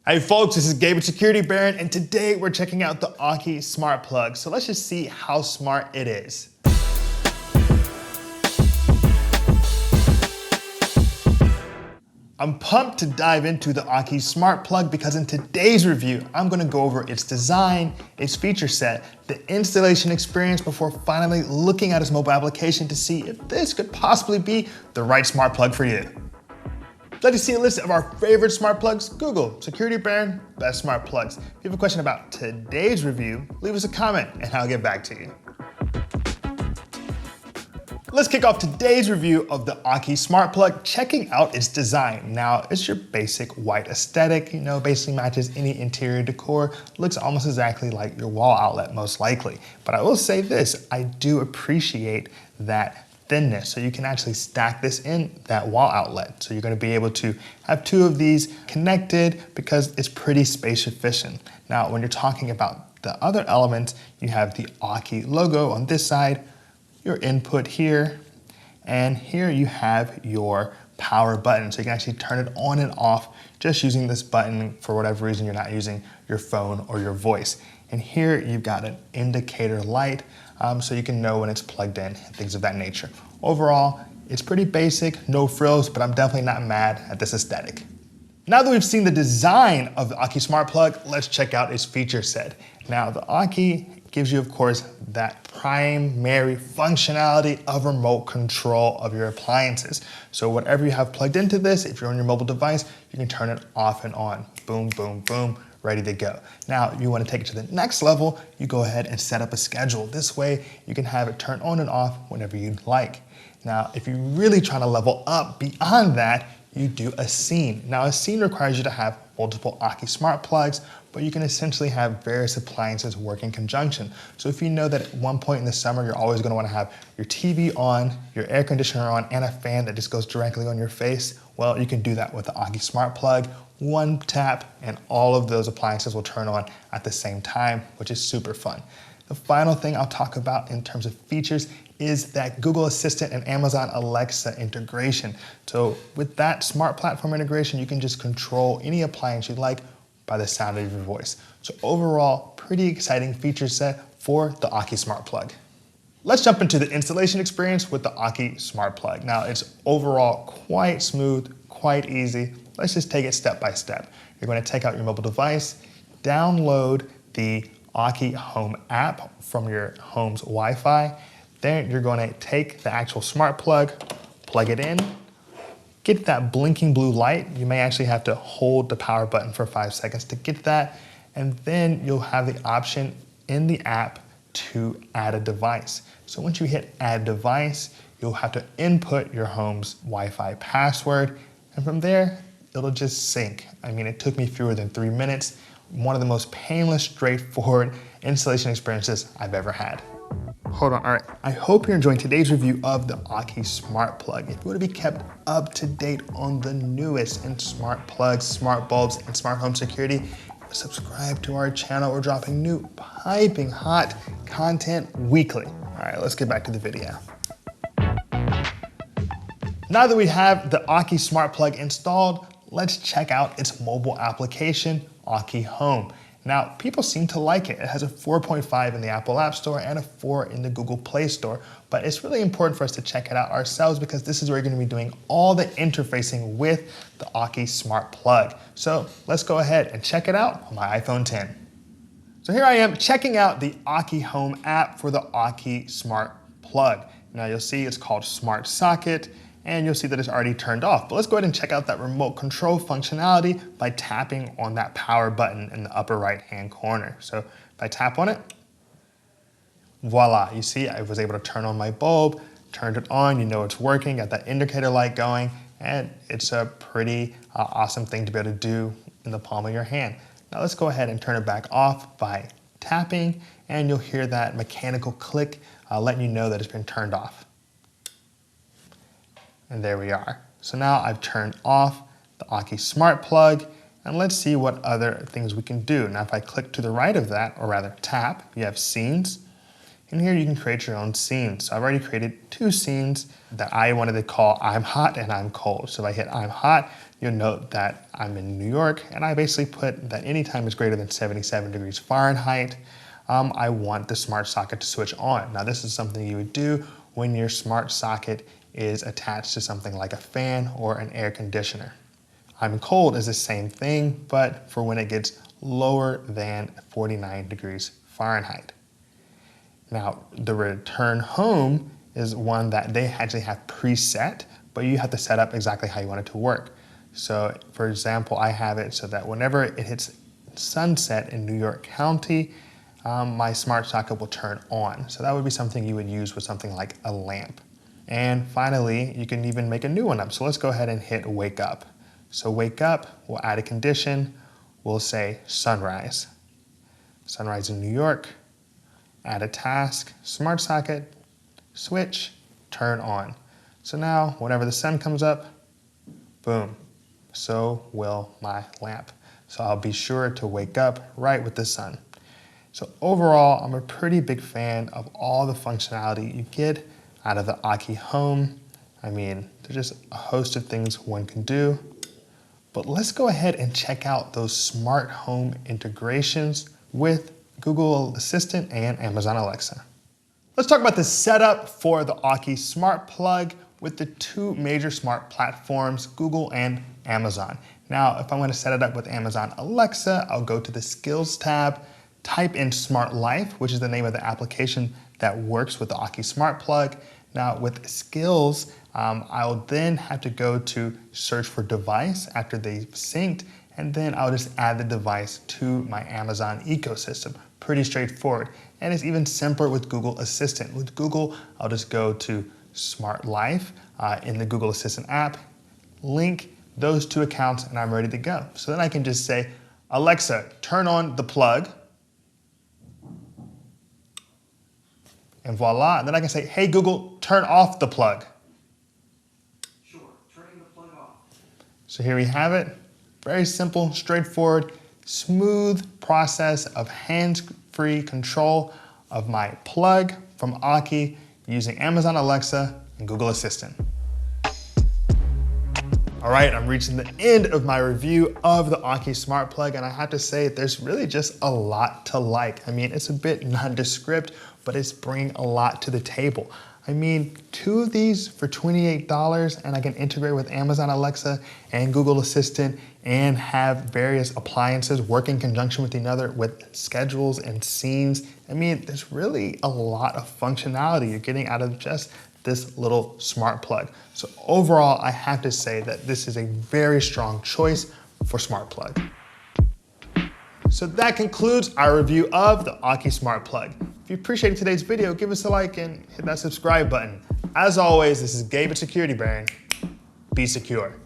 Hey folks, this is Gabe with Security Baron, and today we're checking out the AUKEY smart plug. So let's just see how smart it is. I'm pumped to dive into the AUKEY smart plug because in today's review, I'm gonna go over its design, its feature set, the installation experience before finally looking at its mobile application to see if this could possibly be the right smart plug for you. If you'd like to see a list of our favorite smart plugs, Google Security Baron Best Smart Plugs. If you have a question about today's review, leave us a comment and I'll get back to you. Let's kick off today's review of the AUKEY smart plug, checking out its design. Now, it's your basic white aesthetic, basically matches any interior decor, looks almost exactly like your wall outlet, most likely. But I will say this, I do appreciate that thinness, so you can actually stack this in that wall outlet. So you're gonna be able to have two of these connected because it's pretty space efficient. Now, when you're talking about the other elements, you have the AUKEY logo on this side, your input here, and here you have your power button. So you can actually turn it on and off just using this button for whatever reason you're not using your phone or your voice. And here you've got an indicator light, so you can know when it's plugged in and things of that nature. Overall, it's pretty basic, no frills, but I'm definitely not mad at this aesthetic. Now that we've seen the design of the AUKEY smart plug, let's check out its feature set. Now, the AUKEY gives you, of course, that primary functionality of remote control of your appliances. So whatever you have plugged into this, if you're on your mobile device, you can turn it off and on. Boom, boom, boom, ready to go. Now, if you want to take it to the next level, you go ahead and set up a schedule. This way, you can have it turn on and off whenever you'd like. Now, if you're really trying to level up beyond that, you do a scene. Now, a scene requires you to have multiple AUKEY smart plugs, but you can essentially have various appliances work in conjunction. So if you know that at one point in the summer, you're always gonna wanna have your TV on, your air conditioner on, and a fan that just goes directly on your face, well, you can do that with the AUKEY smart plug. One tap, and all of those appliances will turn on at the same time, which is super fun. The final thing I'll talk about in terms of features is that Google Assistant and Amazon Alexa integration. So with that smart platform integration, you can just control any appliance you like by the sound of your voice. So overall, pretty exciting feature set for the AUKEY smart plug. Let's jump into the installation experience with the AUKEY smart plug. Now, it's overall quite smooth, quite easy. Let's just take it step by step. You're going to take out your mobile device, download the AUKEY Home app from your home's Wi-Fi. Then you're going to take the actual smart plug it in, get that blinking blue light. You may actually have to hold the power button for 5 seconds to get that. And then you'll have the option in the app to add a device. So once you hit add device, you'll have to input your home's Wi-Fi password. And from there, it'll just sync. I mean, it took me fewer than 3 minutes. One of the most painless, straightforward installation experiences I've ever had. Hold on, all right. I hope you're enjoying today's review of the AUKEY smart plug. If you want to be kept up to date on the newest in smart plugs, smart bulbs, and smart home security, subscribe to our channel. We're dropping new piping hot content weekly. All right, let's get back to the video. Now that we have the AUKEY smart plug installed, let's check out its mobile application, AUKEY Home. Now, people seem to like it. It has a 4.5 in the Apple App Store and a 4 in the Google Play Store, but it's really important for us to check it out ourselves because this is where you're gonna be doing all the interfacing with the AUKEY smart plug. So let's go ahead and check it out on my iPhone 10. So here I am checking out the AUKEY Home app for the AUKEY smart plug. Now you'll see it's called Smart Socket, and you'll see that it's already turned off. But let's go ahead and check out that remote control functionality by tapping on that power button in the upper right-hand corner. So if I tap on it, voila, you see I was able to turn on my bulb, turned it on, you know it's working, got that indicator light going, and it's a pretty awesome thing to be able to do in the palm of your hand. Now let's go ahead and turn it back off by tapping, and you'll hear that mechanical click letting you know that it's been turned off. And there we are. So now I've turned off the AUKEY smart plug, and let's see what other things we can do. Now, if I click to the right of that, or rather tap, you have scenes. And here you can create your own scenes. So I've already created 2 scenes that I wanted to call I'm hot and I'm cold. So if I hit I'm hot, you'll note that I'm in New York, and I basically put that anytime is greater than 77 degrees Fahrenheit, I want the smart socket to switch on. Now this is something you would do when your smart socket is attached to something like a fan or an air conditioner. I'm cold is the same thing, but for when it gets lower than 49 degrees Fahrenheit. Now, the return home is one that they actually have preset, but you have to set up exactly how you want it to work. So, for example, I have it so that whenever it hits sunset in New York County, my smart socket will turn on. So that would be something you would use with something like a lamp. And finally, you can even make a new one up. So let's go ahead and hit wake up. So wake up, we'll add a condition. We'll say sunrise. Sunrise in New York. Add a task, smart socket, switch, turn on. So now, whenever the sun comes up, boom, so will my lamp. So I'll be sure to wake up right with the sun. So overall, I'm a pretty big fan of all the functionality you get out of the AUKEY Home. I mean, there's just a host of things one can do. But let's go ahead and check out those smart home integrations with Google Assistant and Amazon Alexa. Let's talk about the setup for the AUKEY Smart Plug with the two major smart platforms, Google and Amazon. Now, if I want to set it up with Amazon Alexa, I'll go to the Skills tab, type in Smart Life, which is the name of the application that works with the AUKEY Smart Plug. Now with Skills, I'll then have to go to search for device after they've synced, and then I'll just add the device to my Amazon ecosystem. Pretty straightforward. And it's even simpler with Google Assistant. With Google, I'll just go to Smart Life in the Google Assistant app, link those two accounts, and I'm ready to go. So then I can just say, Alexa, turn on the plug. And voila, and then I can say, hey Google, turn off the plug. Sure, turning the plug off. So here we have it. Very simple, straightforward, smooth process of hands-free control of my plug from AUKEY using Amazon Alexa and Google Assistant. All right, I'm reaching the end of my review of the AUKEY Smart Plug, and I have to say there's really just a lot to like. I mean, it's a bit nondescript, but it's bringing a lot to the table. I mean, two of these for $28, and I can integrate with Amazon Alexa and Google Assistant and have various appliances work in conjunction with each other with schedules and scenes. I mean, there's really a lot of functionality you're getting out of just this little smart plug. So overall, I have to say that this is a very strong choice for smart plug. So that concludes our review of the AUKEY Smart Plug. If you appreciated today's video, give us a like and hit that subscribe button. As always, this is Gabe at Security. Be secure.